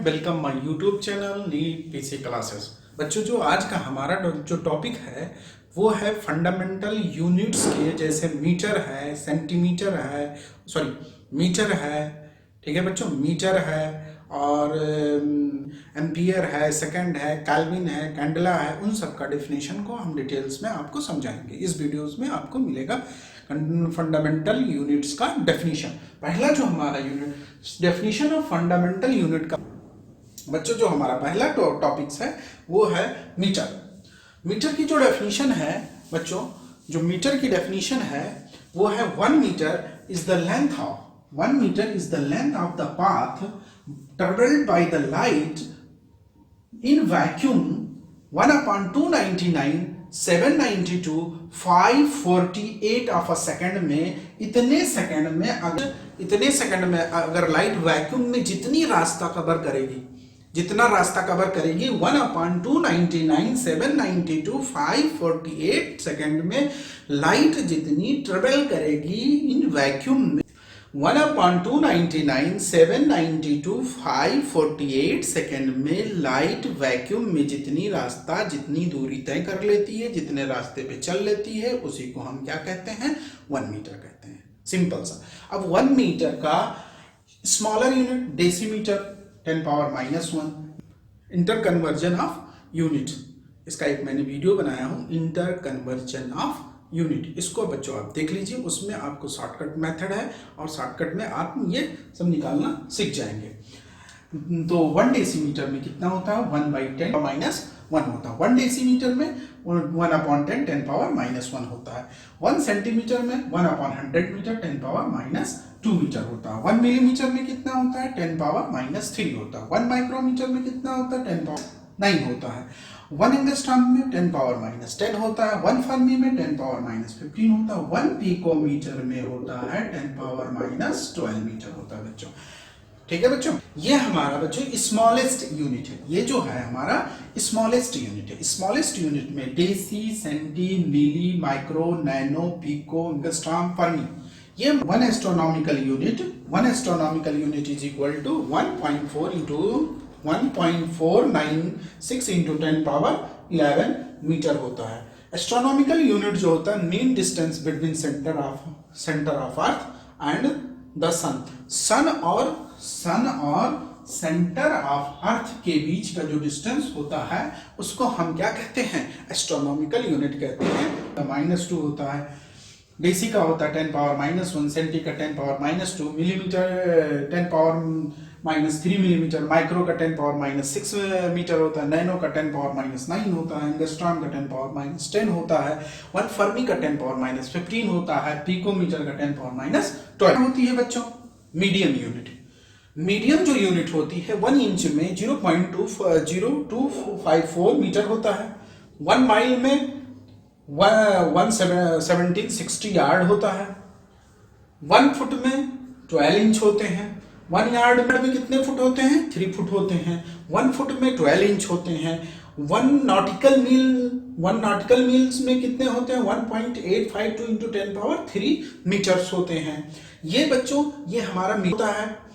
Welcome my YouTube channel NEET PC classes. बच्चों, जो आज का हमारा जो टॉपिक है वो है फंडामेंटल यूनिट्स के, जैसे मीटर है, सेंटीमीटर है, मीटर है, ठीक है बच्चों, मीटर है और एम्पियर है, सेकंड है, केल्विन है, कैंडला है, उन सब का डेफिनेशन को हम डिटेल्स में आपको समझाएंगे। इस वीडियोस में आपको मिलेगा फंडामेंटल यूनिट्स का डेफिनेशन। पहला जो हमारा unit definition of fundamental unit का बच्चों, जो हमारा पहला टॉपिक्स है वो है मीटर। मीटर की जो डेफिनेशन है बच्चों, जो मीटर की डेफिनेशन है वो है 1 metre is the length of the path traveled by the light in vacuum 1/299 792 548 of a second में। इतने सेकंड में अगर लाइट वैक्यूम में जितना रास्ता कवर करेगी 1/299 792 548 सेकंड में लाइट जितनी ट्रेवल करेगी इन वैक्यूम में 1/299 792 548 सेकेंड में लाइट वैक्यूम में जितनी दूरी तय कर लेती है, जितने रास्ते पे चल लेती है, उसी को हम क्या कहते हैं? 1 मीटर कहते हैं। सिंपल सा। अब 1 मीटर का smaller unit decimetre 10⁻⁻1। Inter conversion of unit, इसका एक मैंने वीडियो बनाया हूं, इंटर कन्वर्जन ऑफ यूनिट। इसको बच्चों आप देख लीजिए, उसमें आपको शॉर्टकट मेथड है और शॉर्टकट में आप ये सब निकालना सीख जाएंगे। तो 1 डेसीमीटर में कितना होता है? 1/10⁻1 होता है। 1 डेसीमीटर में 1/10 10⁻1 होता है। 1 सेंटीमीटर में 1/100 मीटर 10⁻2 मीटर होता है। 1 मिलीमीटर में कितना होता है? 10⁻3 होता है। 1 माइक्रोमीटर में कितना होता है? 10⁻9 होता है। 1 एंगस्ट्रॉम में 10⁻10 होता है। 1 फर्मी में 10⁻15 होता है। 1 पिकोमीटर में होता है 10⁻12 मीटर होता है बच्चों। ठीक है बच्चों, ये हमारा बच्चों स्मॉलेस्ट यूनिट है। ये जो है हमारा स्मॉलेस्ट यूनिट है। स्मॉलेस्ट यूनिट में deci, centi, milli, micro, nano, pico, angstrom, fermi. ये 1 astronomical unit is equal to 1.496 into 10⁻11 metre होता है। एस्ट्रोनॉमिकल यूनिट जो होता है mean distance between centre of earth and the sun और सेंटर ऑफ अर्थ के बीच का जो डिस्टेंस होता है उसको हम क्या कहते हैं? एस्ट्रोनॉमिकल यूनिट कहते हैं। -2 होता है, डेसी का होता है 10⁻1, सेंटी का 10⁻2, मिलीमीटर 10⁻3 मिलीमीटर, माइक्रो का 10⁻6 मीटर होता है, नैनो का 10⁻9 होता है, एंगस्ट्रॉम का 10⁻10 होता है, 1 फर्मी का 10⁻15 होता है, पिकोमीटर का 10⁻12 होती है बच्चों। मीडियम जो यूनिट होती है 1 इंच में 0.0254 मीटर होता है। 1 माइल में 1760 यार्ड होता है। 1 फुट में 12 इंच होते हैं। 1 यार्ड में कितने फुट होते हैं? 3 फुट होते हैं। 1 फुट में 12 इंच होते हैं। 1 नॉटिकल मील्स में कितने होते हैं? 1.852 इंटू 10⁻3 मीटर्स होते हैं। ये बच्चों ये हमारा होता है।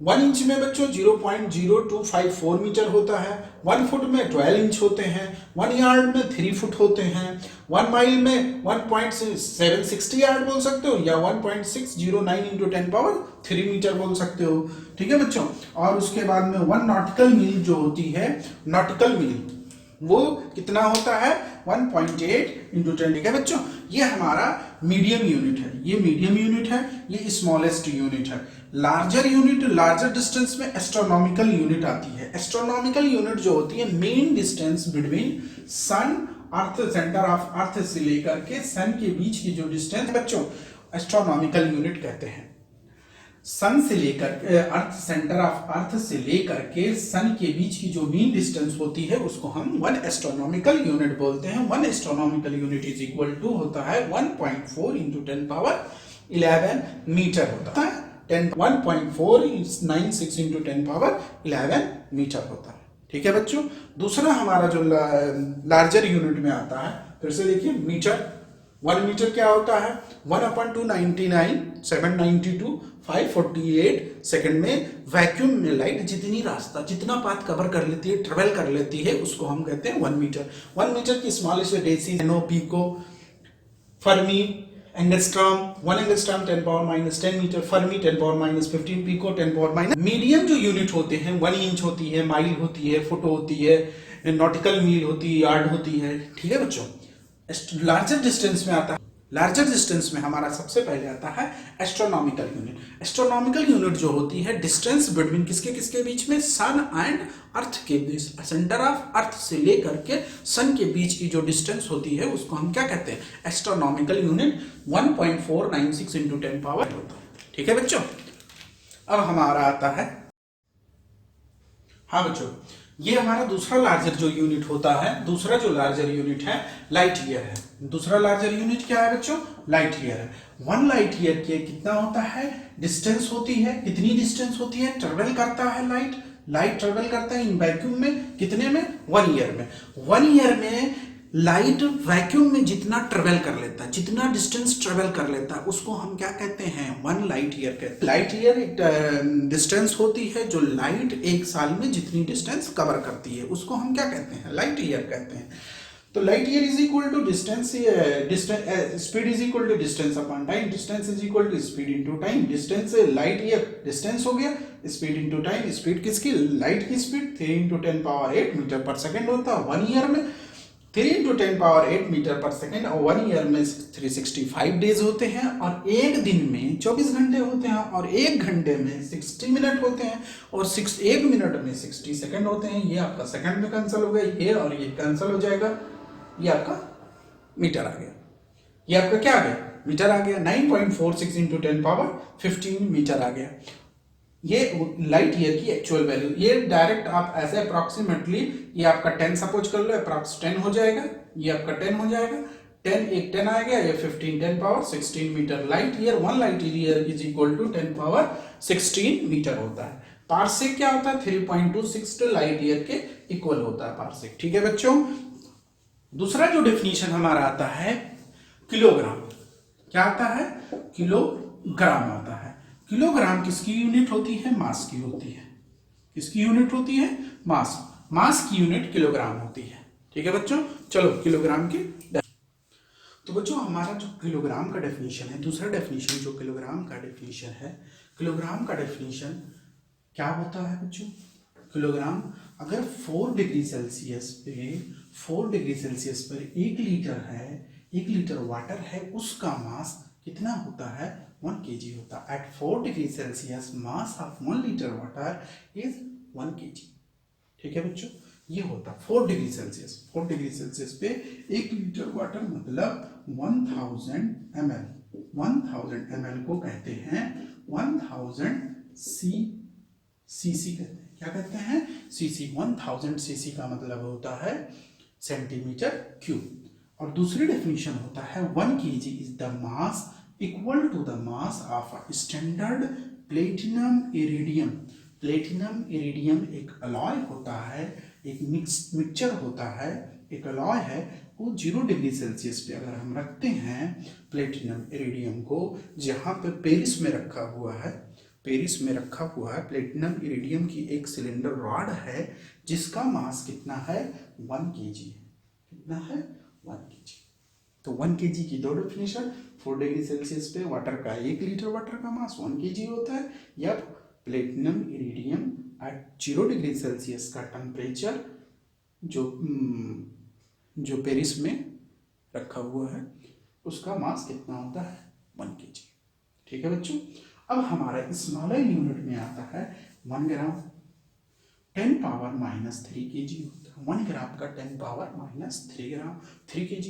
1 इंच में बच्चों 0.0254 मीटर होता है। 1 फुट में 12 इंच होते हैं। 1 यार्ड में 3 फुट होते हैं। 1 माइल में 1.760 यार्ड बोल सकते हो या 1.609 इंटू 10⁻3 मीटर बोल सकते हो। ठीक है बच्चों, और उसके बाद में 1 नॉटिकल मील जो होती है, नॉटिकल मील वो कितना होता है? 1.8 इंटू 10। ठीक है बच्चों, ये हमारा मीडियम यूनिट है। ये मीडियम यूनिट है, ये स्मॉलेस्ट यूनिट है। लार्जर डिस्टेंस में एस्ट्रोनॉमिकल यूनिट आती है। एस्ट्रोनॉमिकल यूनिट जो होती है mean distance between sun earth, centre of earth से लेकर के सन के बीच की जो डिस्टेंस बच्चों एस्ट्रोनॉमिकल यूनिट कहते हैं। सन से लेकर अर्थ, सेंटर ऑफ अर्थ से लेकर के सन के बीच की जो मीन डिस्टेंस होती है उसको हम 1 एस्ट्रोनॉमिकल यूनिट बोलते हैं। 1 astronomical unit is equal to होता है 1.4 इंटू 10⁻11 मीटर होता है। 1.496 इंटू 10⁻11 मीटर होता है। ठीक है बच्चों, दूसरा हमारा जो लार्जर यूनिट में आता है, फिर से देखिए मीटर। 1 मीटर क्या होता है? 1/299 792 548 सेकंड में वैक्यूम में लाइट जितना पाथ कवर कर लेती है, ट्रेवल कर लेती है, उसको हम कहते हैं 1 मीटर। 1 मीटर की smallest deci, nano, pico, fermi, angstrom. 1 angstrom 10 power minus 10 metre, fermi 10 power minus 15, pico 10 power minus. Medium जो यूनिट होते हैं 1 इंच होती है, माइल होती है, फुट होती है, नॉटिकल मील होती है, यार्ड होती है। ठीक है बच्चों। लार्जर डिस्टेंस में आता है, लार्जर डिस्टेंस में हमारा सबसे पहले आता है एस्ट्रोनॉमिकल यूनिट। एस्ट्रोनॉमिकल यूनिट जो होती है डिस्टेंस बिटवीन किसके किसके बीच में, सन एंड अर्थ के बीच, सेंटर ऑफ अर्थ से लेकर के सन के बीच की जो डिस्टेंस होती है उसको हम क्या कहते हैं, एस्ट्रोनॉमिकल यूनिट। 1.496 इंटू 10 पावर होता है। ठीक है बच्चों। अब हमारा आता है, हाँ बच्चों, ये हमारा दूसरा लार्जर जो यूनिट होता है, दूसरा जो लार्जर यूनिट है लाइट ईयर है। दूसरा लार्जर यूनिट क्या है बच्चों, लाइट ईयर है। 1 लाइट ईयर के कितना होता है, डिस्टेंस होती है, कितनी डिस्टेंस होती है, ट्रेवल करता है लाइट ट्रेवल करता है इन वैक्यूम में, कितने में, 1 ईयर में। 1 ईयर में लाइट वैक्यूम में जितना ट्रेवल कर लेता है, जितना डिस्टेंस ट्रेवल कर लेता है, उसको हम क्या कहते हैं, 1 लाइट ईयर कहते हैं। लाइट ईयर एक डिस्टेंस होती है जो लाइट एक साल में जितनी डिस्टेंस कवर करती है, उसको हम क्या कहते हैं, लाइट ईयर कहते हैं। तो light year is equal to distance, speed is equal to distance upon time, distance is equal to speed into time. Distance light year distance हो गया, स्पीड इनटू टाइम, स्पीड किसकी, लाइट की speed 3 into 10 power 8 metre per second होता है 1 year में। 3 into 10 power 8 metre per second, और 1 year में 365 days होते हैं, और एक दिन में 24 घंटे होते हैं, और एक घंटे में 60 मिनट होते हैं, और 1 मिनट में 60 सेकंड होते हैं। ये आपका सेकंड में कैंसिल हो गया, ये और ये कैंसिल हो जाएगा, ये आपका मीटर आ गया। ये आपका क्या आ गया, मीटर आ गया। 9.46 इंटू 10 पावर 15 मीटर आ गया। ये लाइट ईयर की एक्चुअल वैल्यू। ये डायरेक्ट आप ऐसे अप्रोक्सीमेटली, ये आपका 10 सपोज कर लो, अप्रोक्स 10 हो जाएगा, ये आपका 10 हो जाएगा, 10 एक 10 आ गया, ये 15 10 power 16 metre light year. 1 light year is equal to 10 power 16 metre होता है। पार्सेक क्या होता है, 3.26 लाइट ईयर के इक्वल होता है पार्सेक। ठीक है बच्चों। दूसरा जो डेफिनेशन हमारा आता है किलोग्राम। क्या आता है, किलोग्राम आता है। किलोग्राम किसकी यूनिट होती है, मास की होती है। किसकी यूनिट होती है, मास की यूनिट किलोग्राम होती है। ठीक है बच्चों। चलो किलोग्राम की, तो बच्चों हमारा जो किलोग्राम का डेफिनेशन है, दूसरा डेफिनेशन जो किलोग्राम का डेफिनेशन है, किलोग्राम का डेफिनेशन क्या होता है बच्चों, किलोग्राम अगर 4 डिग्री सेल्सियस पे 4 डिग्री सेल्सियस पर 1 लीटर है, 1 लीटर वाटर है, उसका मास कितना होता है, 1 kg होता है। At 4 degree Celsius mass of 1 litre water is 1 kg। ठीक है बच्चों। ये होता है 4 डिग्री सेल्सियस। 4 डिग्री सेल्सियस पे 1 लीटर वाटर मतलब 1000 ml। 1000 ml को कहते हैं 1000 cc कहते हैं। क्या कहते हैं, cc। 1000 cc का मतलब होता है सेंटीमीटर क्यूब। और दूसरी डेफिनेशन होता है 1 kg is the mass equal to the mass of standard platinum iridium. Platinum iridium एक अलॉय होता है, एक मिक्सचर होता है, एक अलॉय है। वो 0 डिग्री सेल्सियस पे अगर हम रखते हैं प्लेटिनम इरिडियम को, जहाँ पे पेरिस में रखा हुआ है, पेरिस में रखा हुआ है प्लेटिनम इरिडियम की एक सिलेंडर रॉड है, जिसका मास कितना है, 1 kg। कितना है, 1 kg। तो 1 kg की दो डेफिनेशन, 4 डिग्री सेल्सियस पे वाटर का 1 लीटर वाटर का मास 1 kg होता है, या platinum iridium at 0 degree Celsius का टेम्परेचर जो पेरिस में रखा हुआ है, उसका मास कितना होता है, 1 kg। ठीक है बच्चों। अब हमारा स्मॉलर यूनिट में आता है 1 ग्राम, 10 पावर माइनस 3 kg होता है। 1 ग्राम का 10 पावर माइनस 3 kg।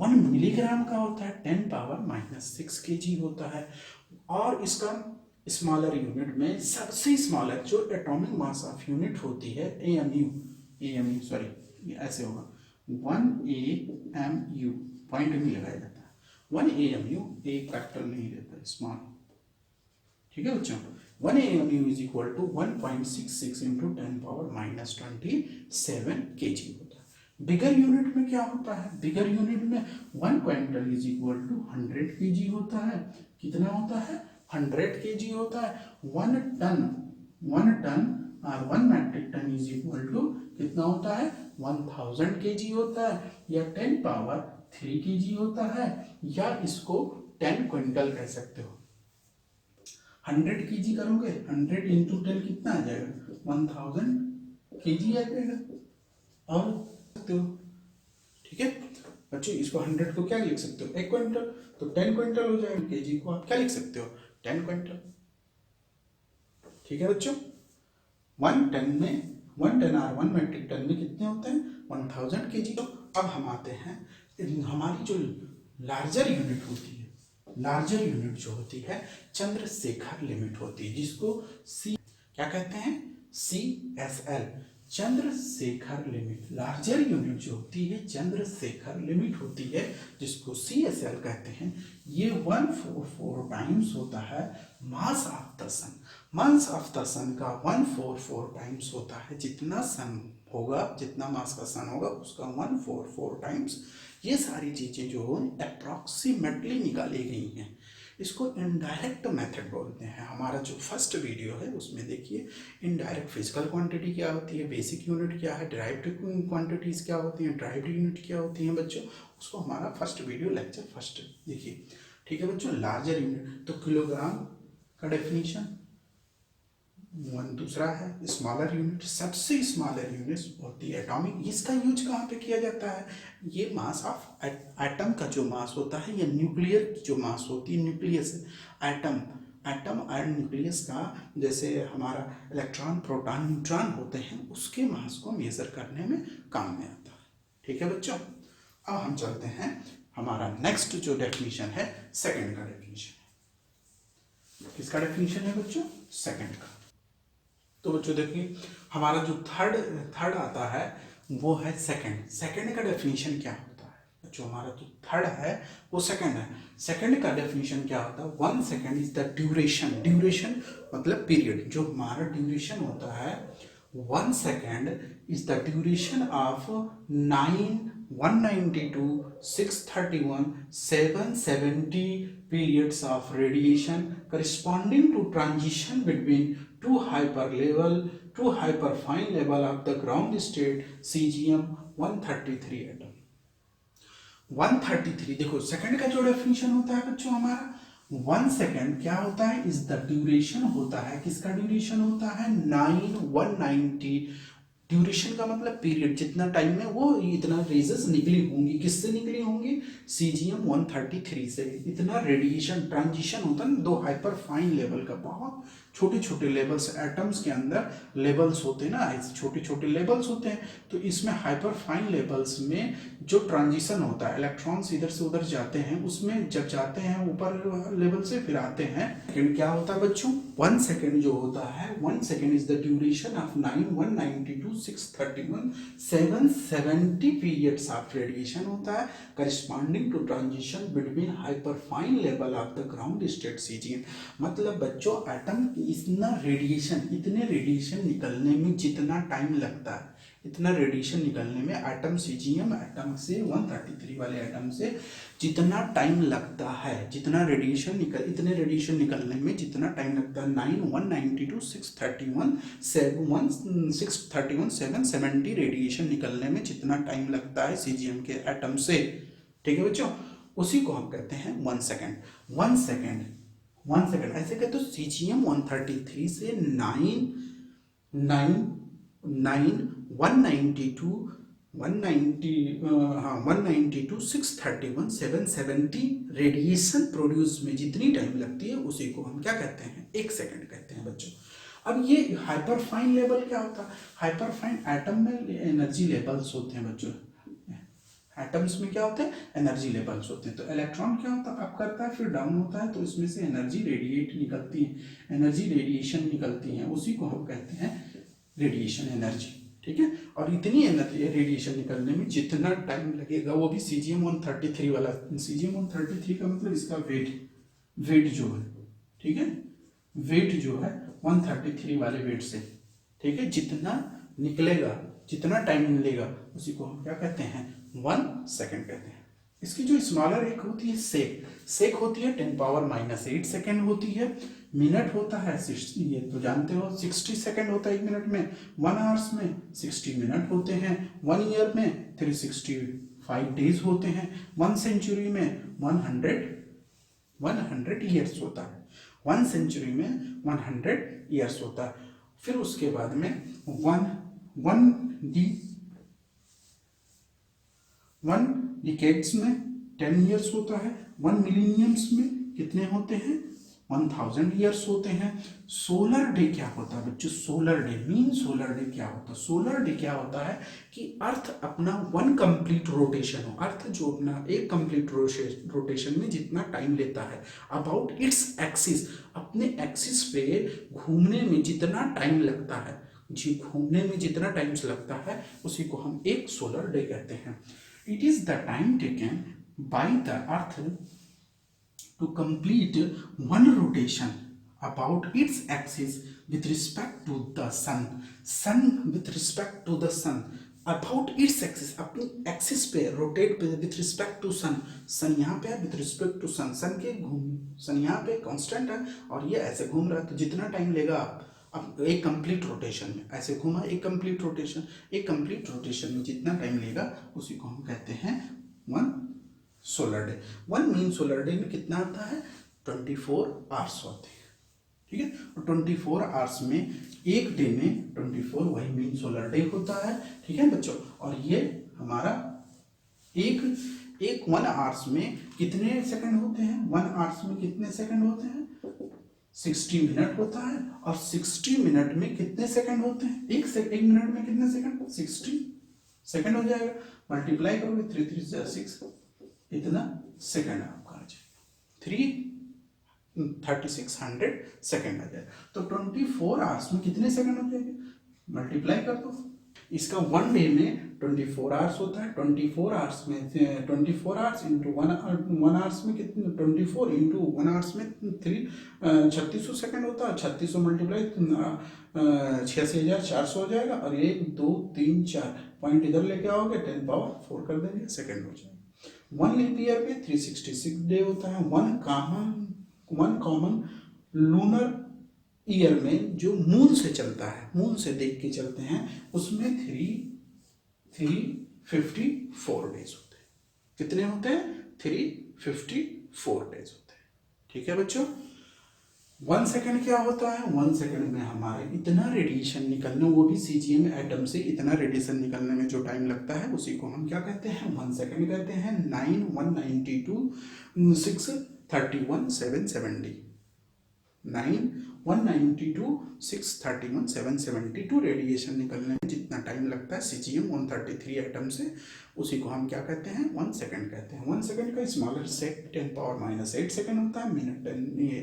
1 मिलीग्राम का होता है 10 पावर माइनस 6 kg होता है। और इसका स्मॉलर यूनिट में सबसे स्मॉलर जो एटॉमिक मास ऑफ यूनिट होती है AMU, सॉरी ऐसे होगा 1 AMU, पॉइंट नहीं लगाया जाता है। 1 AMU एक कैपिटल नहीं रहता है, स्मॉल। ठीक है बच्चों। 1 AMU is equal to 1.66 into 10 power minus 27 kg होता है। बिगर यूनिट में क्या होता है, बिगर यूनिट में 1 quintal is equal to 100 kg होता है। कितना होता है, 100 kg होता है। 1 टन और 1 metric ton is equal to कितना होता है 1000 kg होता है, या 10 पावर 3 kg होता है, या इसको 10 क्विंटल कह सकते हो। 100 kg करोगे 100 इंटू 10 कितना आ जाएगा 1000 kg आ जाएगा, और सकते हो। ठीक है बच्चों, इसको 100 को क्या लिख सकते हो 1 क्विंटल, तो 10 क्विंटल हो जाएगा। केजी को आप क्या लिख सकते हो 10 क्विंटल। ठीक है बच्चों, 1 टन और 1 मेट्रिक टन में कितने होते हैं 1000 kg। तो अब हम आते हैं हमारी जो लार्जर यूनिट होती है, लार्जर यूनिट जो होती है चंद्रशेखर लिमिट होती है, जिसको सी क्या कहते हैं CSL, Chandrashekhar limit. Larger unit जो होती है चंद्रशेखर लिमिट होती है, जिसको CSL कहते हैं। ये 144 टाइम्स होता है mass of the sun. Mass of the sun का 144 टाइम्स होता है, जितना सन होगा, जितना मास का सन होगा उसका 144 टाइम्स। ये सारी चीजें जो अप्रॉक्सीमेटली निकाली गई हैं, इसको इनडायरेक्ट मेथड बोलते हैं। हमारा जो फर्स्ट वीडियो है उसमें देखिए इनडायरेक्ट फिजिकल क्वांटिटी क्या होती है, बेसिक यूनिट क्या है, डिराइव्ड क्वांटिटीज क्या होती हैं, ड्राइव्ड यूनिट क्या होती हैं बच्चों, उसको हमारा फर्स्ट वीडियो लेक्चर फर्स्ट देखिए। ठीक है बच्चों, लार्जर यूनिट तो किलोग्राम का डेफिनेशन, दूसरा है स्मॉलर यूनिट, सबसे स्मॉलर यूनिट होती है एटॉमिक। इसका यूज कहाँ पे किया जाता है, ये मास ऑफ एटम का जो मास होता है, या न्यूक्लियर की जो मास होती है, न्यूक्लियस एटम और न्यूक्लियस का, जैसे हमारा इलेक्ट्रॉन प्रोटॉन न्यूट्रॉन होते हैं, उसके मास को मेजर करने में काम में आता है। ठीक है बच्चों, अब हम चलते हैं हमारा नेक्स्ट जो डेफिनेशन है सेकंड का डेफिनेशन है। किसका डेफिनेशन है बच्चों, सेकंड का। तो बच्चों देखिए हमारा जो थर्ड आता है वो है सेकंड। सेकंड का डेफिनेशन क्या होता है बच्चों, हमारा जो थर्ड है वो सेकंड है। सेकंड का डेफिनेशन क्या होता है, 1 second is the duration. Duration मतलब पीरियड, जो हमारा ड्यूरेशन होता है 1 second is the duration of 9, 192, 631, 770 periods of radiation corresponding to transition between two hyperfine level of the ground state cesium 133 atom। 133 देखो सेकंड का जो डेफिनेशन होता है बच्चों हमारा 1 सेकंड क्या होता है, इज द ड्यूरेशन होता है, किसका ड्यूरेशन होता है 9, 190। ड्यूरेशन का मतलब पीरियड, जितना टाइम में वो इतना रेजेस निकली होंगी, किससे निकली होंगी सीजियम 133 से। इतना रेडिएशन ट्रांजिशन होता है, दो हाइपर फाइन लेवल का, बहुत छोटे छोटे लेवल्स, एटम्स के अंदर लेवल्स होते हैं ना, ऐसे छोटे छोटे लेवल्स होते हैं। तो इसमें हाइपर फाइन लेवल्स में जो ट्रांजिशन होता है, इलेक्ट्रॉन्स इधर से उधर जाते हैं, उसमें जब जाते हैं ऊपर लेवल से फिर आते हैं। सेकंड क्या होता है बच्चों, 1 सेकंड जो होता है, 1 second is the duration of 9, 192, 631, 770 periods of radiation होता है, corresponding to transition between hyperfine level of the ground state cesium। मतलब बच्चों एटम इतने रेडिएशन निकलने में जितना टाइम लगता है, इतना रेडिएशन निकलने में एटम सीजियम एटम से 133 वाले एटम से जितना टाइम लगता है, जितना रेडिएशन इतने रेडिएशन निकलने में जितना टाइम लगता है 9, 192, 631, 770 रेडिएशन निकलने में जितना टाइम लगता है सीजियम के एटम से। ठीक है बच्चों, उसी को हम कहते हैं 1 सेकेंड। 1 सेकेंड ऐसे कहते हो सीजियम 133 से 192, 631, 770 रेडिएशन प्रोड्यूस में जितनी टाइम लगती है उसी को हम क्या कहते हैं 1 सेकेंड कहते हैं बच्चों। अब ये हाइपरफाइन लेवल क्या होता है, हाइपरफाइन एटम में एनर्जी लेवल्स होते हैं बच्चों, एटम्स में क्या होते हैं एनर्जी लेवल्स होते हैं। तो इलेक्ट्रॉन क्या होता है अप करता है फिर डाउन होता है, तो इसमें से एनर्जी रेडिएट निकलती है, एनर्जी रेडिएशन निकलती है, उसी को हम कहते हैं रेडिएशन एनर्जी। ठीक है, और इतनी एनर्जी रेडिएशन निकलने में जितना टाइम लगेगा वो भी सीजियम 133 वाला, सीजियम 133 का मतलब इसका वेट जो है, ठीक है, वेट जो है 133 वाले वेट से, ठीक है, जितना निकलेगा, जितना टाइम मिलेगा उसी को हम क्या कहते हैं 1 सेकेंड कहते हैं। इसकी जो स्मॉलर एक होती है सेक, सेक होती है 10⁻⁸ सेकेंड होती है। मिनट होता है 60, ये तो जानते हो 60 सेकेंड होता है 1 मिनट में। 1 आवर्स में 60 मिनट होते हैं। 1 ईयर में 365 डेज होते हैं। 1 सेंचुरी में 100 ईयर्स होता है। 1 सेंचुरी में 100 ईयर्स होता है। फिर उसके बाद में 1 डिकेड्स में 10 ईयर्स होता है। 1 मिलीनियम्स में कितने होते हैं? 1000 ईयर्स होते हैं। सोलर डे क्या होता है बच्चों? Solar day mean solar day क्या होता है? सोलर डे क्या होता है कि अर्थ अपना 1 कंप्लीट रोटेशन हो, अर्थ जो अपना एक कंप्लीट रोटेशन में जितना टाइम लेता है अबाउट इट्स एक्सिस, अपने एक्सिस पे घूमने में जितना टाइम लगता है, जी घूमने में जितना टाइम लगता है उसी को हम एक सोलर डे कहते हैं। It is the time taken by the earth to complete 1 rotation about its axis with respect to the sun with respect to the sun about its axis, अपनी एक्सिस पे रोटेट पे with respect to sun यहाँ पे है with respect to sun यहाँ पे constant है और ये ऐसे घूम रहा है, तो जितना टाइम लेगा अब एक कंप्लीट रोटेशन में ऐसे घूमा, एक कंप्लीट रोटेशन में जितना टाइम लेगा उसी को हम कहते हैं 1 solar day. 1 mean solar day में कितना आता है? 24 आवर्स होते हैं, ठीक है। और 24 आवर्स में एक डे में 24 वही मीन सोलर डे होता है, ठीक है बच्चों। और ये हमारा एक 1 आवर्स में कितने सेकंड होते हैं? 1 आवर्स में कितने सेकंड होते हैं? 60 मिनट होता है। और 60 मिनट में कितने सेकंड होते हैं? एक मिनट में कितने सेकंड? 60 सेकंड हो जाएगा। मल्टीप्लाई करोगे 3 3 6, इतना सेकंड आपका आ जाएगा। 3600 सेकंड आ जाएगा। तो 24 आवर्स में कितने सेकंड हो जाएंगे? मल्टीप्लाई कर दो। इसका 1 डे में 24 आवर्स होता है। 24 आवर्स में 24 आवर्स इंटू 1 आवर्स में कितने? 24 इंटू 1 आवर्स में 3600 सेकंड होता है। 3600 मल्टीप्लाई 86,400 हो जाएगा। और 1 2 3 4 पॉइंट इधर लेके आओगे 10⁻⁴ कर देंगे, सेकंड हो जाएगा। 1 लीप ईयर में 366 डे होता है। 1 कॉमन लूनर ईयर में जो मून से चलता है, मून से देख के चलते हैं, उसमें 354 डेज होते हैं। कितने होते हैं? 354 डेज होते हैं, ठीक है बच्चों। 1 सेकंड क्या होता है? 1 सेकंड में हमारे इतना रेडिएशन निकलने, वो भी सीजीएम एटम से इतना रेडिएशन निकलने में जो टाइम लगता है उसी को हम क्या कहते हैं? 1 सेकंड कहते हैं। 9,192,631,770 9,192,631,772 रेडिएशन निकलने में जितना टाइम लगता है सीजीएम 133 एटम से, उसी को हम क्या कहते हैं? 1 सेकंड कहते हैं। 1 सेकंड का स्मॉलर सेक 10⁻⁸ सेकंड होता है।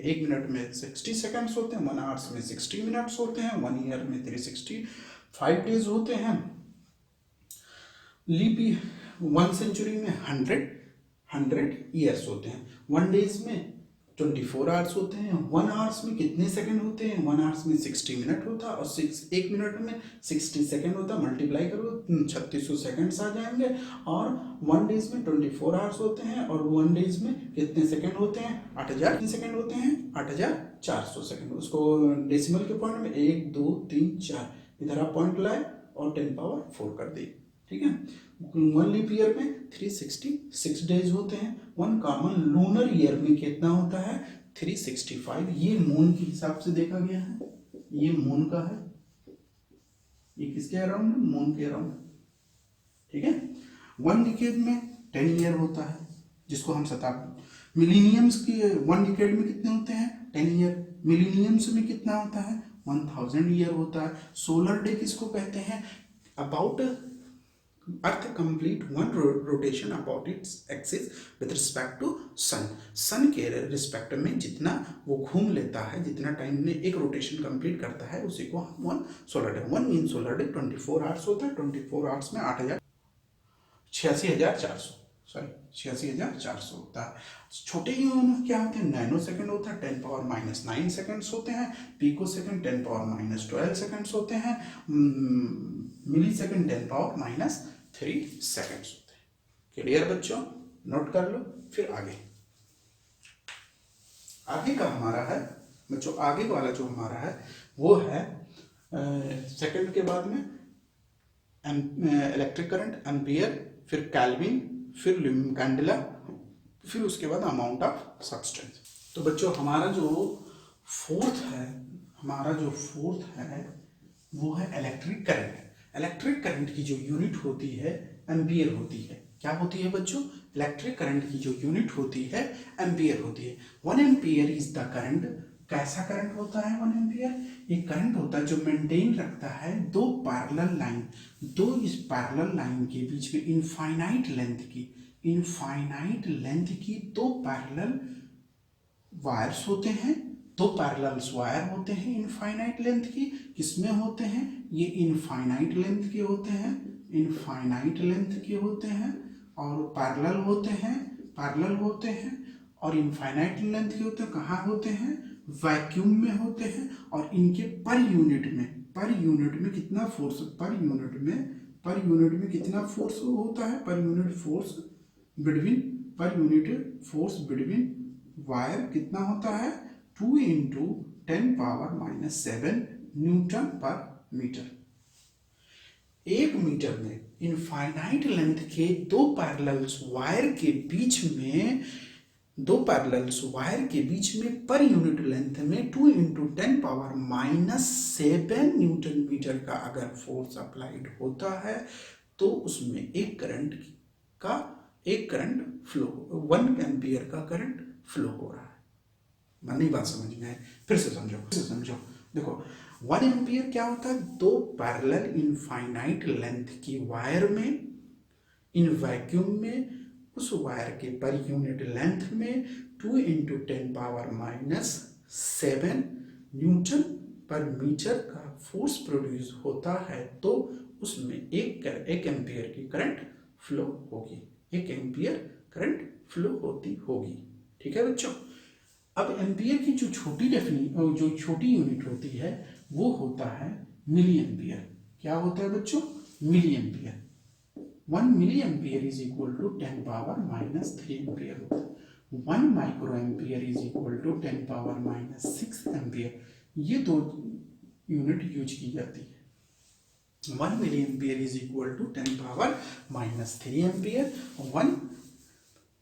एक मिनट में 60 सेकंड्स होते हैं। 1 आवर्स में 60 मिनट्स होते हैं। 1 ईयर में 365 डेज होते हैं। लीप 1 सेंचुरी में 100 ईयर्स होते हैं। 1 डेज में 24 आवर्स होते हैं। 1 आवर्स में कितने सेकंड होते हैं? 1 आवर्स में 60 मिनट होता है। और 1 मिनट में 60 सेकंड होता है। मल्टीप्लाई करो 3600 सेकंड्स आ जाएंगे। और 1 डेज में 24 आवर्स होते हैं। और 1 डेज में कितने सेकंड होते हैं? 8000 सेकंड होते हैं। 8400 सेकंड। उसको डेसिमल के पॉइंट में 1 2 3 4 इधर आप पॉइंट लाए और 10⁻⁴ कर दी, ठीक है। 1 लीप ईयर में 366 डेज होते हैं। 1 कॉमन लूनर ईयर में कितना होता है? 365। ये मून के हिसाब से देखा गया है। ये मून का है। ये किसके अराउंड है? मून के अराउंड, ठीक है। 1 डिकेड में 10 ईयर होता है, जिसको हम शताब्दी। मिलीनियम्स की 1 डिकेड में कितने होते हैं? 10 ईयर। मिलीनियम्स में कितना होता है? 1000 ईयर होता है। सोलर डे किसको कहते हैं? About earth complete 1 rotation about its axis with respect to sun के रिस्पेक्ट में जितना वो घूम लेता है, जितना टाइम में एक रोटेशन कंप्लीट करता है, उसी को हम 1 solar day. 1 mean solar day 24 hours होता है। 24 आवर्स में 86,400 होता है। छोटे यूनिट क्या होते हैं? नैनो सेकंड होता है। 10⁻⁹ सेकंड्स होते हैं। पिको सेकंड 10⁻12 सेकंड्स होते हैं। मिली सेकंड 10⁻³ सेकंड्स होते हैं। क्लियर बच्चों? नोट कर लो। फिर आगे का हमारा है बच्चों, आगे वाला जो हमारा है वो है सेकंड के बाद में इलेक्ट्रिक करंट, एम्पियर, फिर केल्विन, फिर कैंडेला, फिर उसके बाद अमाउंट ऑफ सब्सटेंस। तो बच्चों हमारा जो फोर्थ है वो है इलेक्ट्रिक करंट। इलेक्ट्रिक करंट की जो यूनिट होती है एम्पियर होती है। क्या होती है बच्चों? इलेक्ट्रिक करंट की जो यूनिट होती है एम्पियर होती है। 1 एम्पियर इज द करंट। कैसा करंट होता है 1 एम्पियर? एक करंट होता है जो मेंटेन रखता है दो पैरेलल लाइन, दो इस पैरेलल लाइन के बीच में इनफाइनाइट लेंथ की दो पैरेलल वायर्स होते हैं, दो पैरेलल वायर होते हैं इनफाइनाइट लेंथ की। किसमें होते हैं? ये इनफाइनाइट लेंथ के होते हैं, और पैरेलल होते हैं और इनफाइनाइट लेंथ के होते हैं। कहाँ होते हैं? वैक्यूम में होते हैं। और इनके पर यूनिट में कितना फोर्स, पर यूनिट में कितना फोर्स होता है? Per unit force between wire कितना होता है? 2 × 10⁻⁷ न्यूटन पर मीटर। 1 मीटर में इनफाइनाइट लेंथ के दो पैरेलल वायर के बीच में पर यूनिट लेंथ में 2 × 10⁻⁷ न्यूटन मीटर का अगर फोर्स अप्लाइड होता है तो उसमें एक करंट फ्लो, 1 एम्पियर का करंट फ्लो हो रहा है। मानी बात समझ में आए? फिर से समझो। देखो 1 एम्पियर क्या होता है? दो पैरेलल इनफाइनाइट लेंथ की वायर में इन वैक्यूम में उस वायर के पर यूनिट लेंथ में 2 × 10⁻⁷ न्यूटन पर मीटर का फोर्स प्रोड्यूस होता है, तो उसमें एक एम्पियर की करंट फ्लो होगी, 1 एम्पियर करंट फ्लो होती होगी। ठीक है बच्चों? अब एम्पियर की जो छोटी यूनिट होती है वो होता है मिली एम्पियर। क्या होता है बच्चों? Milli ampere. 1 milli ampere is equal to 10⁻³ ampere होता है। 1 micro ampere is equal to 10⁻�6 ampere. ये दो यूनिट यूज की जाती है। 1 milli ampere is equal to 10⁻³ ampere.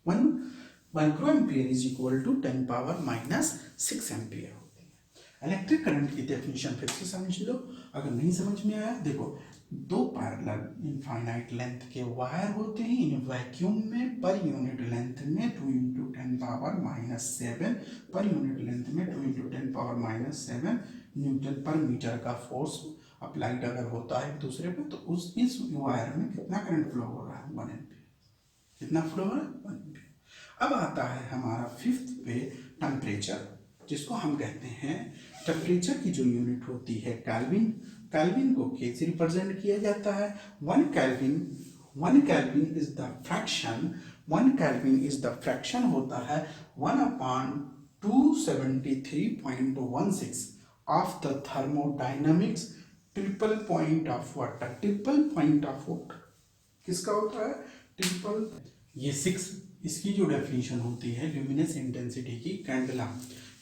1 micro ampere is equal to 10⁻�6 ampere होती है। इलेक्ट्रिक करंट की डेफिनेशन फिर से समझ लो, अगर नहीं समझ में आया देखो। दो पैरेलल इनफाइनाइट लेंथ के वायर होते हैं इन वैक्यूम में, पर यूनिट लेंथ में 2 × 10⁻⁷, पर यूनिट लेंथ में 2 × 10⁻⁷ न्यूटन पर मीटर का फोर्स अप्लाइड अगर होता है दूसरे पे, तो इस वायर में कितना करंट फ्लो हो रहा है? 1 एम्पियर। कितना फ्लो हो रहा है? 1 एम्पियर। अब आता है हमारा 5th पे टेम्परेचर, जिसको हम कहते हैं टेम्परेचर की जो यूनिट होती है केल्विन। केल्विन को कैसे रिप्रेजेंट किया जाता है? 1 केल्विन इज द फ्रैक्शन होता है 1/273.16 of the thermodynamics triple point of water. किसका होता है? ट्रिपल। ये 6, इसकी जो डेफिनेशन होती है ल्यूमिनस इंटेंसिटी की कैंडेला,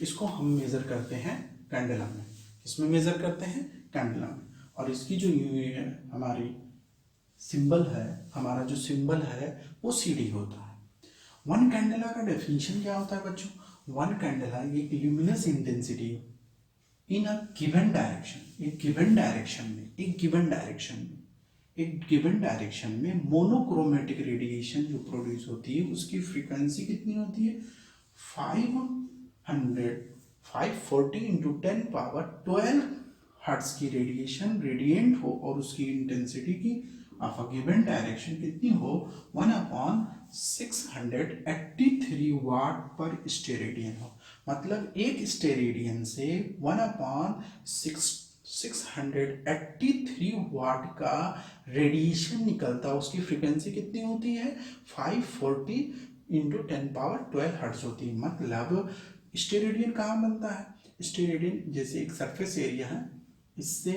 इसको हम मेजर करते हैं कैंडेला में। इसमें मेजर करते हैं कैंडेला में। और इसकी जो हमारी सिंबल है, हमारा जो सिंबल है वो CD होता है। 1 कैंडेला का डेफिनेशन क्या होता है बच्चों? 1 कैंडेला ये luminous intensity in a given direction, एक गिवन डायरेक्शन में मोनोक्रोमेटिक रेडिएशन जो प्रोड्यूस होती है उसकी फ्रीक्वेंसी कितनी होती है? 540 × 10⁻12 हर्ट्ज की रेडिएशन रेडिएंट हो और उसकी इंटेंसिटी की ऑफ अ गिवन डायरेक्शन कितनी हो? 1/683 वाट पर स्टेरेडियन हो। मतलब एक स्टेरेडियन से 1/683 वाट का रेडिएशन निकलता है। उसकी फ्रीक्वेंसी कितनी होती है? 540 × 10⁻12 हर्ट्ज होती है। मतलब स्टेरेडियन कहाँ बनता है? स्टेरेडियन जैसे एक सरफेस एरिया है, इससे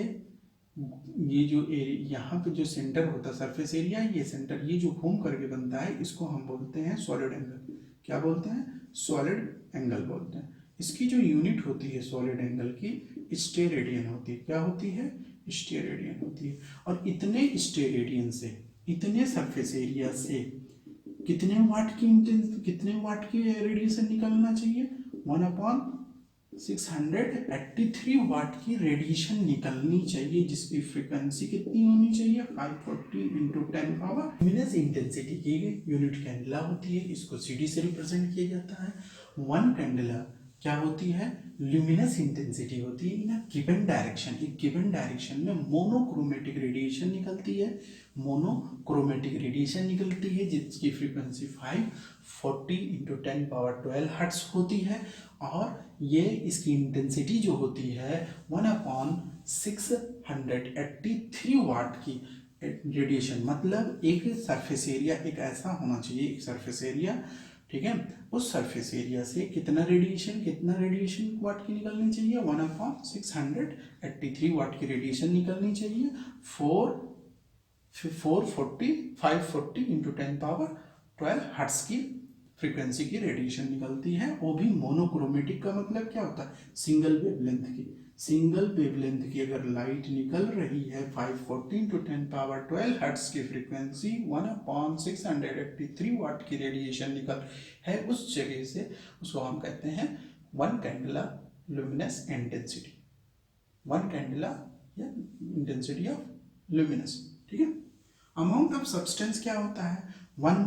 ये जो यहाँ पे जो सेंटर होता है सरफेस एरिया, ये सेंटर ये जो घूम करके बनता है इसको हम बोलते हैं सॉलिड एंगल। क्या बोलते हैं? सॉलिड एंगल बोलते हैं। इसकी जो यूनिट होती है सॉलिड एंगल की स्टेरेडियन होती है। क्या होती है? स्टेरेडियन होती है। और इतने स्टेरेडियन से, इतने सरफेस एरिया से कितने वाट की रेडिएशन निकलना चाहिए? 1/683 वाट की रेडिएशन निकलनी चाहिए, जिसकी फ्रीक्वेंसी कितनी होनी चाहिए? 540 इंटू 10 पावर। लुमिनस इंटेंसिटी की यूनिट कैंडेला होती है, इसको CD से रिप्रेजेंट किया जाता है। वन कैंडेला क्या होती है? ल्यूमिनस इंटेंसिटी होती है इन अ गिवन डायरेक्शन। एक गिवन डायरेक्शन में मोनोक्रोमेटिक रेडिएशन निकलती है, मोनोक्रोमेटिक रेडिएशन निकलती है जिसकी फ्रीक्वेंसी 540 इंटू 10 पावर 12 हर्ट्ज होती है। और ये इसकी इंटेंसिटी जो होती है 1/683 वाट की रेडिएशन। मतलब एक सरफेस एरिया एक ऐसा होना चाहिए, एक सरफेस एरिया, ठीक है, उस सरफेस एरिया से कितना रेडिएशन वाट की निकलनी चाहिए? 1/683 वाट की रेडिएशन निकलनी चाहिए। 540 इंटू 10 पावर 12 हर्ट्ज की फ्रीक्वेंसी की रेडिएशन निकलती है, वो भी मोनोक्रोमेटिक। का मतलब क्या होता है? सिंगल वेवलेंथ की। सिंगल वेवलेंथ की अगर लाइट निकल रही है 540 इंटू 10 पावर 12 हर्ट्ज की फ्रीक्वेंसी, 1/683 वाट की रेडिएशन निकल है उस जगह से, उसको हम कहते हैं one candela luminous intensity. One candela या इंटेंसिटी ऑफ लुमिनस, ठीक है। अमाउंट ऑफ सब्सटेंस क्या होता है? 1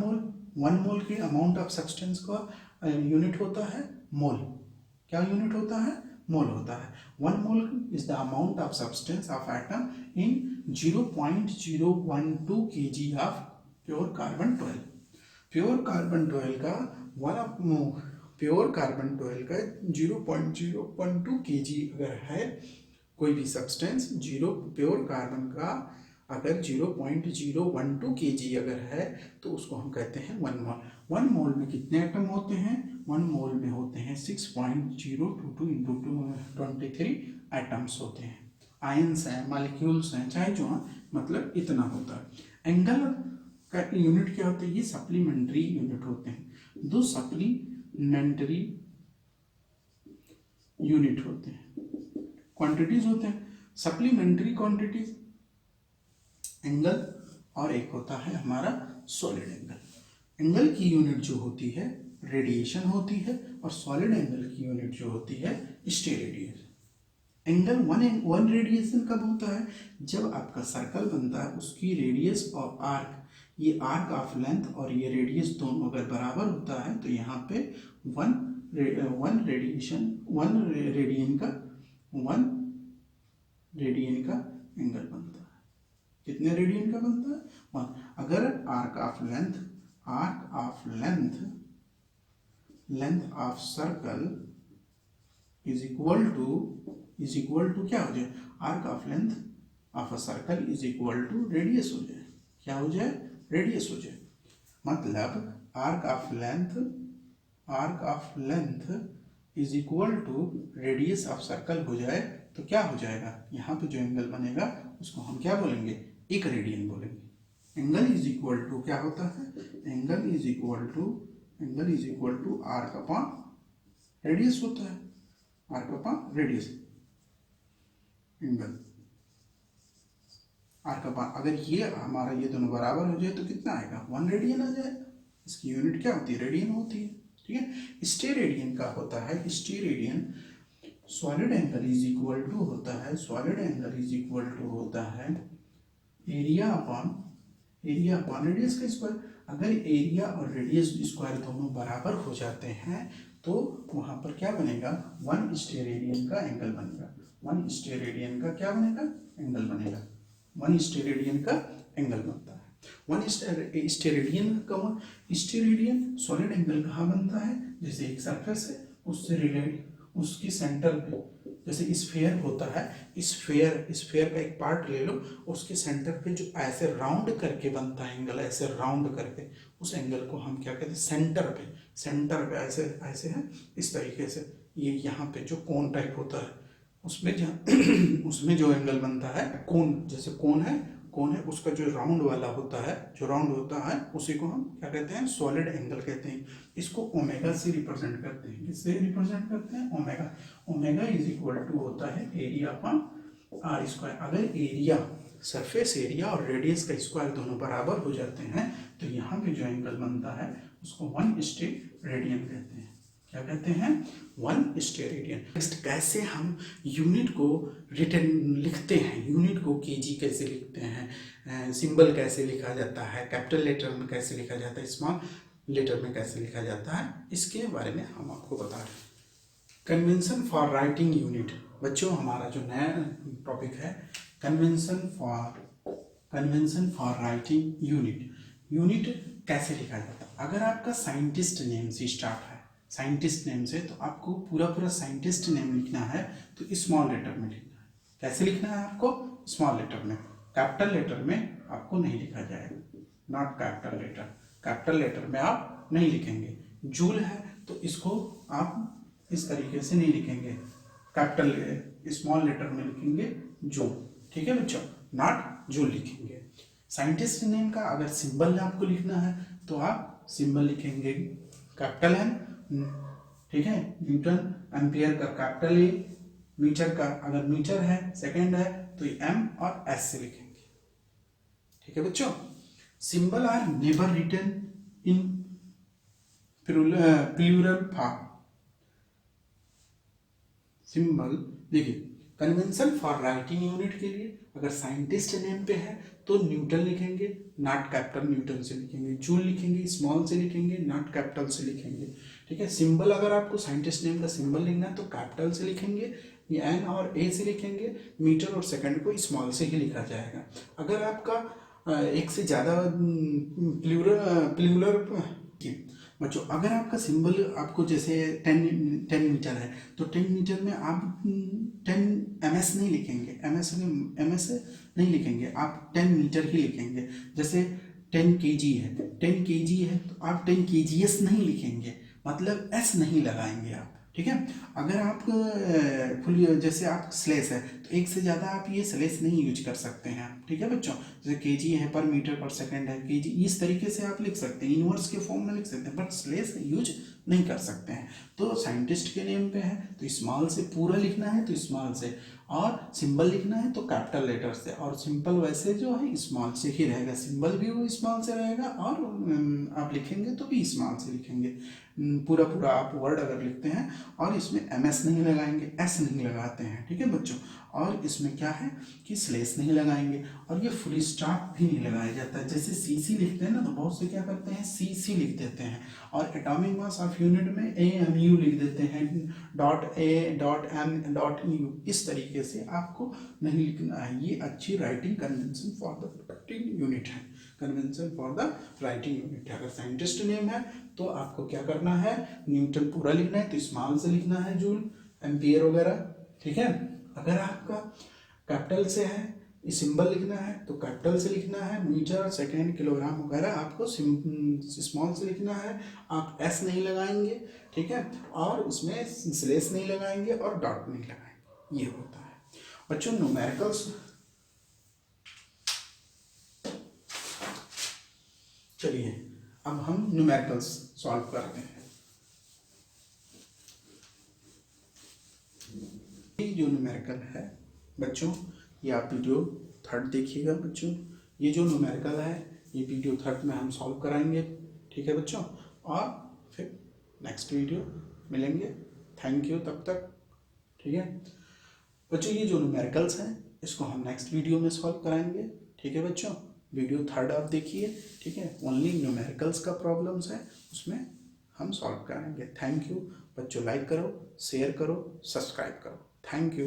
मोल की अमाउंट ऑफ सब्सटेंस का यूनिट होता है मोल। क्या यूनिट होता है? मोल होता है। 1 mole is the amount of substance of atom in 0.012 kg of pure carbon 12। Pure carbon 12 का 0.012 kg अगर है कोई भी सब्सटेंस, प्योर कार्बन का अगर 0.012 kg अगर है तो उसको हम कहते हैं 1 मोल। 1 मोल में कितने एटम होते हैं? 1 मोल में होते हैं 6.022 इंटू 23 एटम्स होते हैं। आयंस हैं, मॉलिक्यूल्स हैं, चाहे जो हैं, मतलब इतना होता है। एंगल का यूनिट क्या होता है? ये सप्लीमेंट्री यूनिट होते हैं। दो सप्लीमेंट्री यूनिट होते हैं, क्वांटिटीज होते हैं, सप्लीमेंट्री क्वांटिटीज एंगल, और एक होता है हमारा सॉलिड एंगल। एंगल की यूनिट जो होती है रेडिएशन होती है, और सॉलिड एंगल की यूनिट जो होती है स्टेरेडियन। एंगल वन रेडिएशन कब होता है? जब आपका सर्कल बनता है, उसकी रेडियस और आर्क, ये आर्क ऑफ लेंथ और ये रेडियस दोनों अगर बराबर होता है तो यहाँ पे वन रेडियन का एंगल बनता है। कितने रेडियन का बनता है? 1। अगर arc of circle is equal to क्या हो जाए? Arc of length of a circle is equal to radius हो जाए। क्या हो जाए? रेडियस हो जाए। मतलब arc of length is equal to radius of circle हो जाए तो क्या हो जाएगा? यहाँ पे जो एंगल बनेगा उसको हम क्या बोलेंगे? एक रेडियन बोलेंगे। एंगल इज इक्वल टू क्या होता है? Angle is equal to arc upon radius होता है। Arc upon radius angle, arc upon, अगर ये हमारा ये दोनों बराबर हो जाए तो कितना आएगा? 1 रेडियन आ जाएगा। इसकी यूनिट क्या होती है? रेडियन होती है, ठीक है। स्टेरेडियन का होता है, steradian solid angle is equal to होता है, एरिया अपॉन रेडियस का स्क्वायर। अगर एरिया और रेडियस स्क्वायर दोनों बराबर हो जाते हैं तो वहां पर क्या बनेगा? 1 स्टेरेडियन का एंगल बनेगा। 1 स्टेरेडियन का क्या बनेगा? एंगल बनेगा। 1 स्टेरेडियन का एंगल बनता है। 1 स्टेरेडियन सॉलिड एंगल कहाँ बनता है? जैसे एक सरफेस है, उससे रिलेट उसके सेंटर पे, जैसे स्फीयर होता है, स्फीयर का एक पार्ट ले लो, उसके सेंटर पे जो ऐसे राउंड करके बनता है एंगल, ऐसे राउंड करके, उस एंगल को हम क्या कहते हैं? सेंटर पे ऐसे है, इस तरीके से। ये यहाँ पे जो कोन टाइप होता है, उसमें उसमें जो एंगल बनता है कोन, जैसे कोन है उसका जो राउंड वाला होता है उसी को हम क्या कहते हैं, सॉलिड एंगल कहते हैं। इसको ओमेगा से रिप्रेजेंट करते हैं। किससे रिप्रेजेंट करते हैं? Omega. Omega is equal to होता है एरिया अपॉन आर स्क्वायर। अगर एरिया, सरफेस एरिया और रेडियस का स्क्वायर दोनों बराबर हो जाते हैं तो यहाँ पे जो एंगल बनता है उसको 1 स्टेट रेडियन कहते हैं। क्या कहते हैं? 1 स्टेट रेडियन। नेक्स्ट, कैसे हम यूनिट को रिटर्न लिखते हैं, यूनिट को केजी कैसे लिखते हैं, सिंबल कैसे लिखा जाता है, कैपिटल लेटर में कैसे लिखा जाता है, स्मॉल लेटर में कैसे लिखा जाता है, इसके बारे में हम आपको बता रहे हैं। Convention for writing unit. बच्चों, हमारा जो नया टॉपिक है convention for writing unit. Unit कैसे लिखा जाता है? अगर आपका साइंटिस्ट नेम से स्टार्ट है, साइंटिस्ट नेम से, तो आपको पूरा साइंटिस्ट नेम लिखना है तो स्मॉल लेटर में लिखना है। कैसे लिखना है आपको? स्मॉल लेटर में। कैपिटल लेटर में आपको नहीं लिखा जाएगा, not capital letter. Capital letter में आप नहीं लिखेंगे। जूल है तो इसको आप इस तरीके से नहीं लिखेंगे, कैपिटल स्मॉल लेटर में लिखेंगे जूल। ठीक है बच्चों, नॉट जूल लिखेंगे। साइंटिस्ट नेम का अगर सिंबल आपको लिखना है तो आप सिंबल लिखेंगे कैपिटल एम। ठीक है, न्यूटन एम्पियर का कैपिटल ए, मीटर का अगर मीटर है, सेकंड है तो एम और एस से लिखेंगे। ठीक है बच्चों, symbol are never written in plural form. Symbol देखिए, कन्वेंशन फॉर राइटिंग यूनिट के लिए अगर साइंटिस्ट नेम पे है तो न्यूटन लिखेंगे, नॉट कैपिटल न्यूटन से लिखेंगे। जूल लिखेंगे, स्मॉल से लिखेंगे, नॉट कैपिटल से लिखेंगे। ठीक है, सिंबल अगर आपको साइंटिस्ट नेम का सिंबल लिखना है तो कैपिटल से लिखेंगे, एन और ए से लिखेंगे। मीटर और सेकंड को स्मॉल से ही लिखा जाएगा। अगर आपका एक से ज़्यादा प्लूरल बच्चों, अगर आपका सिंबल आपको जैसे 10 मीटर है तो 10 मीटर में आप 10 ms नहीं लिखेंगे, ms नहीं लिखेंगे, आप 10 मीटर ही लिखेंगे। जैसे 10 kg है, 10 kg है तो आप 10 kgs नहीं लिखेंगे, मतलब s नहीं लगाएंगे आप। ठीक है, अगर आप फुल जैसे आप स्लेस है तो एक से ज़्यादा आप ये स्लेस नहीं यूज कर सकते हैं। ठीक है बच्चों, जैसे केजी है, पर मीटर पर सेकंड है, केजी, इस तरीके से आप लिख सकते हैं, इनवर्स के फॉर्म में लिख सकते हैं, बट स्लेस यूज नहीं कर सकते हैं। तो साइंटिस्ट के नेम पे है तो स्मॉल से पूरा लिखना है तो स्मॉल से, और सिंबल लिखना है तो कैपिटल लेटर से, और सिंपल वैसे जो है स्मॉल से ही रहेगा, सिंबल भी वो स्मॉल से रहेगा और आप लिखेंगे तो भी स्मॉल से लिखेंगे। पूरा आप वर्ड अगर लिखते हैं और इसमें ms नहीं लगाएंगे, s नहीं लगाते हैं। ठीक है बच्चों, और इसमें क्या है कि स्लेस नहीं लगाएंगे, और ये फुल स्टॉप भी नहीं लगाया जाता है। जैसे cc लिखते हैं ना तो बहुत से क्या करते हैं, cc लिख देते हैं, और एटॉमिक मास ऑफ यूनिट में AMU लिख देते हैं, .a.m.u। इस तरीके से आपको नहीं लिखना है। ये अच्छी writing convention for the writing unit है, convention for the writing unit है। अगर साइंटिस्ट नेम है तो आपको क्या करना है, न्यूटन पूरा लिखना है तो स्मॉल से लिखना है, जूल, एम्पियर वगैरह। ठीक है, अगर आपका कैपिटल से है, सिंबल लिखना है तो कैपिटल से लिखना है, मीटर, सेकंड, किलोग्राम वगैरह आपको स्मॉल से लिखना है, आप एस नहीं लगाएंगे। ठीक है, और उसमें स्लेस नहीं लगाएंगे और डॉट नहीं लगाएंगे। ये होता है बच्चों न्यूमेरिकल्स। चलिए अब हम न्यूमेरिकल्स सॉल्व करते हैं। ये जो न्यूमेरिकल है बच्चों, ये आप वीडियो 3rd देखिएगा बच्चों। ये जो न्यूमेरिकल है ये वीडियो 3rd में हम सॉल्व कराएंगे। ठीक है बच्चों, और फिर नेक्स्ट वीडियो मिलेंगे। थैंक यू तब तक। ठीक है बच्चों, ये जो न्यूमेरिकल्स हैं इसको हम नेक्स्ट वीडियो में सॉल्व कराएंगे। ठीक है बच्चों, वीडियो 3rd आप देखिए। ठीक है, ओनली न्यूमेरिकल्स का प्रॉब्लम्स है उसमें हम सॉल्व कराएंगे। थैंक यू बच्चों, लाइक करो, शेयर करो, सब्सक्राइब करो। Thank you.